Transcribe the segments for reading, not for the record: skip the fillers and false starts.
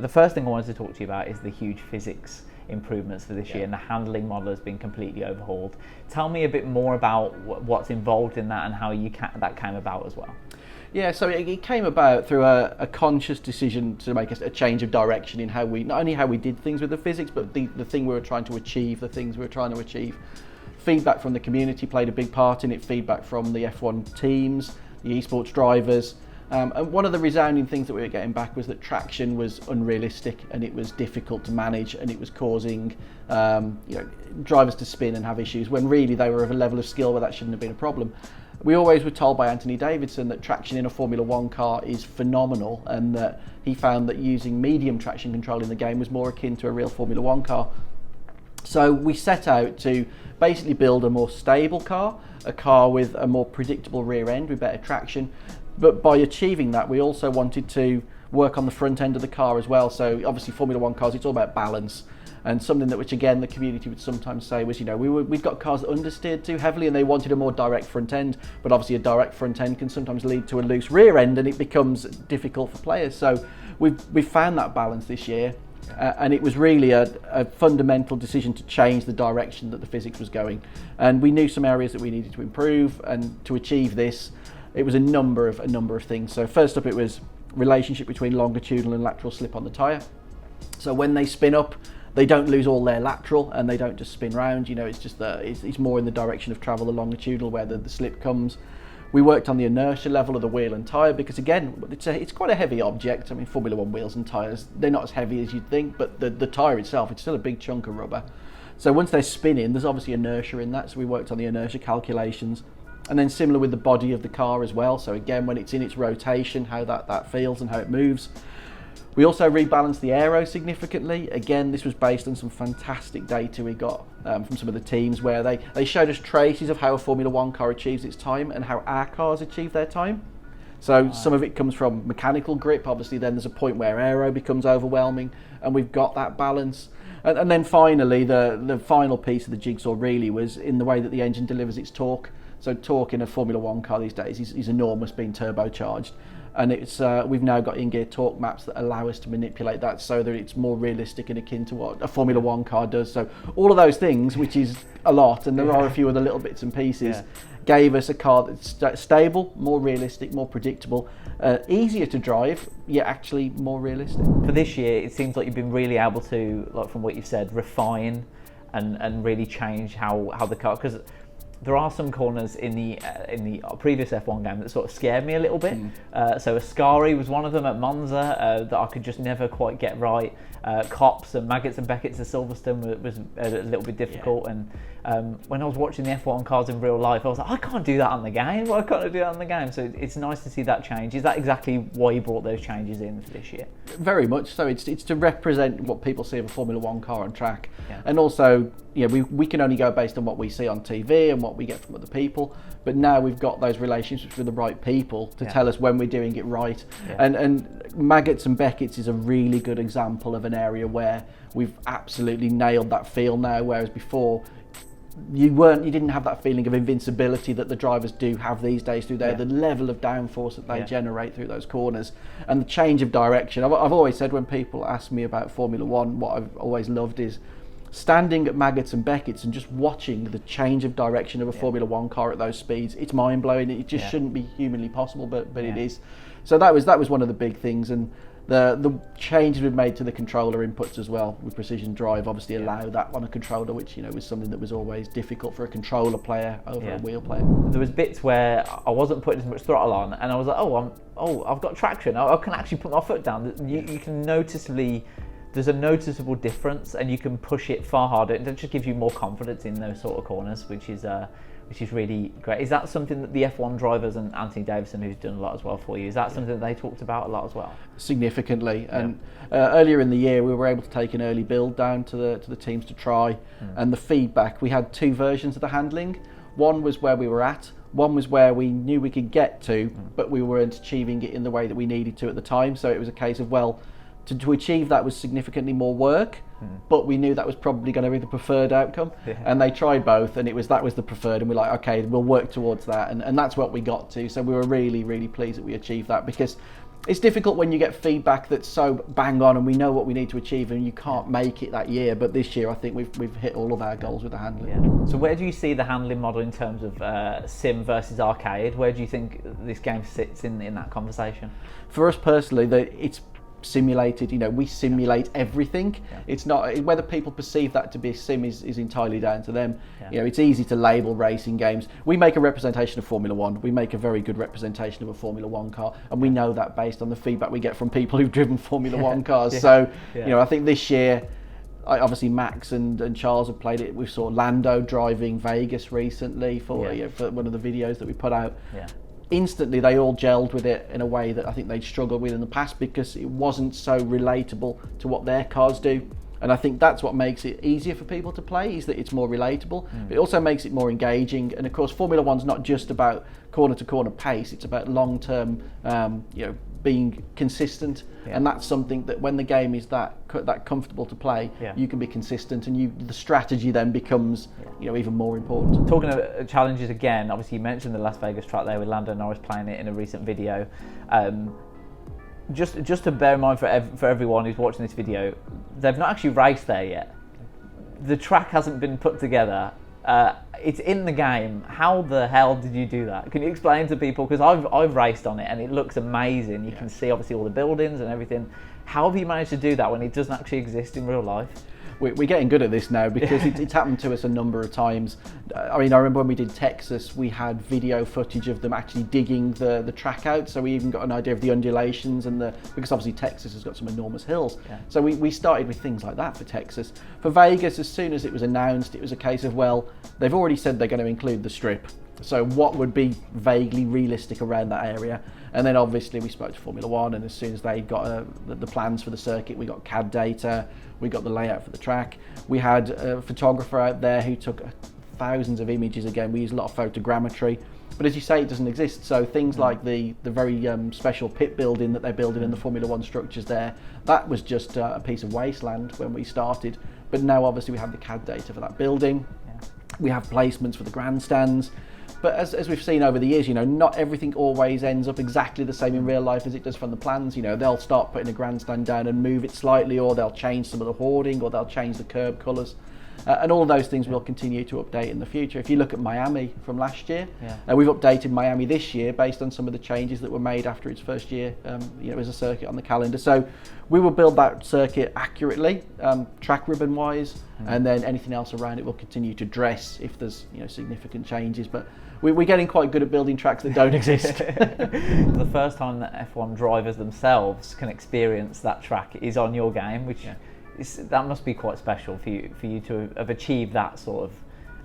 the first thing I wanted to talk to you about is the huge physics improvements for this year, and the handling model has been completely overhauled. Tell me a bit more about what's involved in that and how that came about as well. Yeah, so it came about through a conscious decision to make a change of direction in how we, not only how we did things with the physics, but the thing we were trying to achieve, the things we were trying to achieve. Feedback from the community played a big part in it, feedback from the F1 teams, the esports drivers. And one of the resounding things that we were getting back was that traction was unrealistic and it was difficult to manage, and it was causing drivers to spin and have issues when really they were of a level of skill where that shouldn't have been a problem. We always were told by Anthony Davidson that traction in a Formula One car is phenomenal, and that he found that using medium traction control in the game was more akin to a real Formula One car. So we set out to basically build a more stable car, a car with a more predictable rear end with better traction. But by achieving that, we also wanted to work on the front end of the car as well. So obviously Formula One cars, it's all about balance. And something that, which again, the community would sometimes say was, we've got cars that understeered too heavily and they wanted a more direct front end. But obviously a direct front end can sometimes lead to a loose rear end and it becomes difficult for players. So we've found that balance this year. And it was really a fundamental decision to change the direction that the physics was going. And we knew some areas that we needed to improve, and to achieve this, it was a number of things. So first up, it was relationship between longitudinal and lateral slip on the tyre. So when they spin up, they don't lose all their lateral and they don't just spin round. It's just it's more in the direction of travel, the longitudinal, where the slip comes. We worked on the inertia level of the wheel and tyre because, again, it's quite a heavy object. I mean, Formula One wheels and tyres, they're not as heavy as you'd think, but the tyre itself, it's still a big chunk of rubber. So once they're spinning, there's obviously inertia in that. So we worked on the inertia calculations. And then similar with the body of the car as well. So again, when it's in its rotation, how that feels and how it moves. We also rebalanced the aero significantly. Again, this was based on some fantastic data we got from some of the teams, where they showed us traces of how a Formula One car achieves its time and how our cars achieve their time. So some of it comes from mechanical grip. Obviously, then there's a point where aero becomes overwhelming, and we've got that balance. And then finally, the final piece of the jigsaw really was in the way that the engine delivers its torque. So torque in a Formula One car these days is enormous, being turbocharged. And it's we've now got in-gear torque maps that allow us to manipulate that so that it's more realistic and akin to what a Formula One car does. So all of those things, which is a lot, and there are a few other little bits and pieces, gave us a car that's stable, more realistic, more predictable, easier to drive, yet actually more realistic. For this year, it seems like you've been really able to, like from what you've said, refine and really change how the car, because there are some corners in the previous F1 game that sort of scared me a little bit. So Ascari was one of them at Monza that I could just never quite get right. Cops and Maggots and Beckett's at Silverstone was a little bit difficult. And when I was watching the F1 cars in real life, I was like, I can't do that on the game. Why can't I do that on the game? So it's nice to see that change. Is that exactly why you brought those changes in for this year? Very much so. It's to represent what people see of a Formula One car on track. And also, we can only go based on what we see on TV and what we get from other people, but now we've got those relationships with the right people to tell us when we're doing it right. And Maggots and Beckett's is a really good example of an area where we've absolutely nailed that feel now, whereas before you didn't have that feeling of invincibility that the drivers do have these days through the level of downforce that they generate through those corners and the change of direction. I've always said, when people ask me about Formula One, what I've always loved is standing at Maggots and Beckett's and just watching the change of direction of a Formula One car at those speeds. It's mind-blowing. It just shouldn't be humanly possible, but it is. So that was one of the big things, and the changes we've made to the controller inputs as well with Precision Drive obviously allow that on a controller, which was something that was always difficult for a controller player over a wheel player. There was bits where I wasn't putting as much throttle on, and I was like, I've got traction. I can actually put my foot down. You can there's a noticeable difference, and you can push it far harder. It just gives you more confidence in those sort of corners, which is really great. Is that something that the F1 drivers and Anthony Davidson, who's done a lot as well for you, is that something that they talked about a lot as well? Significantly. And earlier in the year, we were able to take an early build down to the teams to try, and the feedback, we had two versions of the handling. One was where we were at. One was where we knew we could get to, but we weren't achieving it in the way that we needed to at the time. So it was a case of, to achieve that was significantly more work, but we knew that was probably going to be the preferred outcome. And they tried both, and that was the preferred, and we're like, okay, we'll work towards that, and that's what we got to. So we were really, really pleased that we achieved that, because It's difficult when you get feedback that's so bang on and we know what we need to achieve and you can't make it that year. But this year, I think we've hit all of our goals with the handling. Yeah. So where do you see the handling model in terms of sim versus arcade? Where do you think this game sits in that conversation? For us personally, it's simulated. We simulate everything. It's not whether people perceive that to be a sim is entirely down to them. It's easy to label racing games. We make a representation of Formula One. We make a very good representation of a Formula One car, and we know that based on the feedback we get from people who've driven Formula One cars. So I think this year, obviously Max and Charles have played it. We saw Lando driving Vegas recently for one of the videos that we put out. Instantly they all gelled with it in a way that I think they'd struggled with in the past, because it wasn't so relatable to what their cars do. And I think that's what makes it easier for people to play, is that it's more relatable. But it also makes it more engaging. And of course, Formula One's not just about corner to corner pace, it's about long term being consistent. And that's something that when the game is that comfortable to play, you can be consistent, and the strategy then becomes even more important. Talking of challenges again, obviously you mentioned the Las Vegas track there with Lando Norris playing it in a recent video. Just to bear in mind for everyone who's watching this video, they've not actually raced there yet. The track hasn't been put together. It's in the game. How the hell did you do that? Can you explain to people? Because I've raced on it and it looks amazing. You can see obviously all the buildings and everything. How have you managed to do that when it doesn't actually exist in real life? We're getting good at this now, because it's happened to us a number of times. I remember when we did Texas, we had video footage of them actually digging the track out, so we even got an idea of the undulations because obviously Texas has got some enormous hills. So we started with things like that for Texas. For Vegas, as soon as it was announced, it was a case of, well, they've already said they're going to include the strip, so what would be vaguely realistic around that area? And then obviously we spoke to Formula One, and as soon as they got the plans for the circuit, we got CAD data, we got the layout for the track. We had a photographer out there who took thousands of images. Again, we use a lot of photogrammetry, but as you say, it doesn't exist. So things like the very special pit building that they're building in the Formula One structures there, that was just a piece of wasteland when we started. But now obviously we have the CAD data for that building. We have placements for the grandstands. But as we've seen over the years, not everything always ends up exactly the same in real life as it does from the plans. They'll start putting a grandstand down and move it slightly, or they'll change some of the hoarding, or they'll change the curb colours. And all of those things we'll continue to update in the future. If you look at Miami from last year, we've updated Miami this year based on some of the changes that were made after its first year as a circuit on the calendar. So we will build that circuit accurately, track ribbon wise, and then anything else around it will continue to dress if there's significant changes. But we're getting quite good at building tracks that don't exist. The first time that F1 drivers themselves can experience that track is on your game, which that must be quite special for you to have achieved that sort of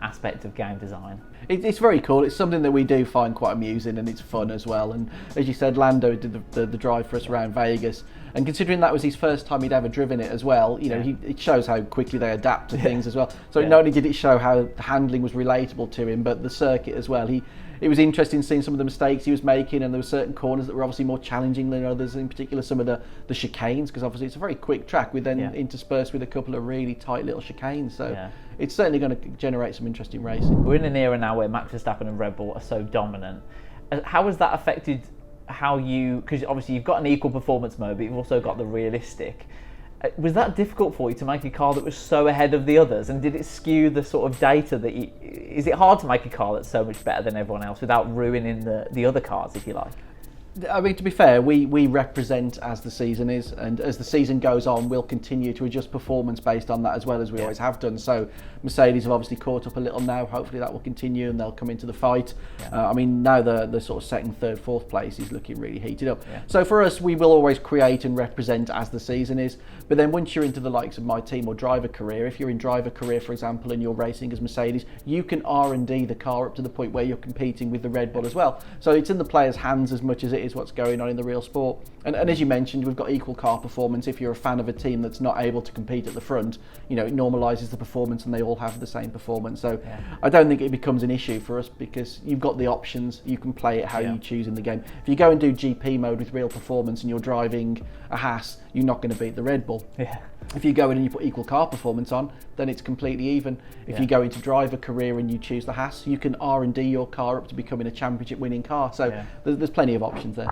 aspect of game design. It's very cool. It's something that we do find quite amusing, and it's fun as well. And as you said, Lando did the drive for us around Vegas, and considering that was his first time he'd ever driven it as well, it shows how quickly they adapt to things as well. So not only did it show how the handling was relatable to him, but the circuit as well. It was interesting seeing some of the mistakes he was making, and there were certain corners that were obviously more challenging than others, in particular some of the chicanes, because obviously it's a very quick track with then interspersed with a couple of really tight little chicanes. So it's certainly going to generate some interesting racing. We're in an era now where Max Verstappen and Red Bull are so dominant. How has that affected how because obviously you've got an equal performance mode, but you've also got the realistic. Was that difficult for you to make a car that was so ahead of the others, and did it skew the sort of data is it hard to make a car that's so much better than everyone else without ruining the other cars, if you like? I mean, to be fair, we represent as the season is, and as the season goes on, we'll continue to adjust performance based on that, as well as we always have done. So Mercedes have obviously caught up a little now. Hopefully that will continue and they'll come into the fight. I mean, now the sort of second, third, fourth place is looking really heated up. So for us, we will always create and represent as the season is. But then once you're into the likes of my team or driver career, if you're in driver career, for example, and you're racing as Mercedes, you can R&D the car up to the point where you're competing with the Red Bull as well. So it's in the player's hands as much as it is what's going on in the real sport. And as you mentioned, we've got equal car performance. If you're a fan of a team that's not able to compete at the front, it normalises the performance and they all have the same performance. So I don't think it becomes an issue for us, because you've got the options. You can play it how you choose in the game. If you go and do GP mode with real performance and you're driving a Haas, you're not going to beat the Red Bull. If you go in and you put equal car performance on, then it's completely even. If you go into driver career and you choose the Haas, you can R&D your car up to becoming a championship winning car. So there's plenty of options there.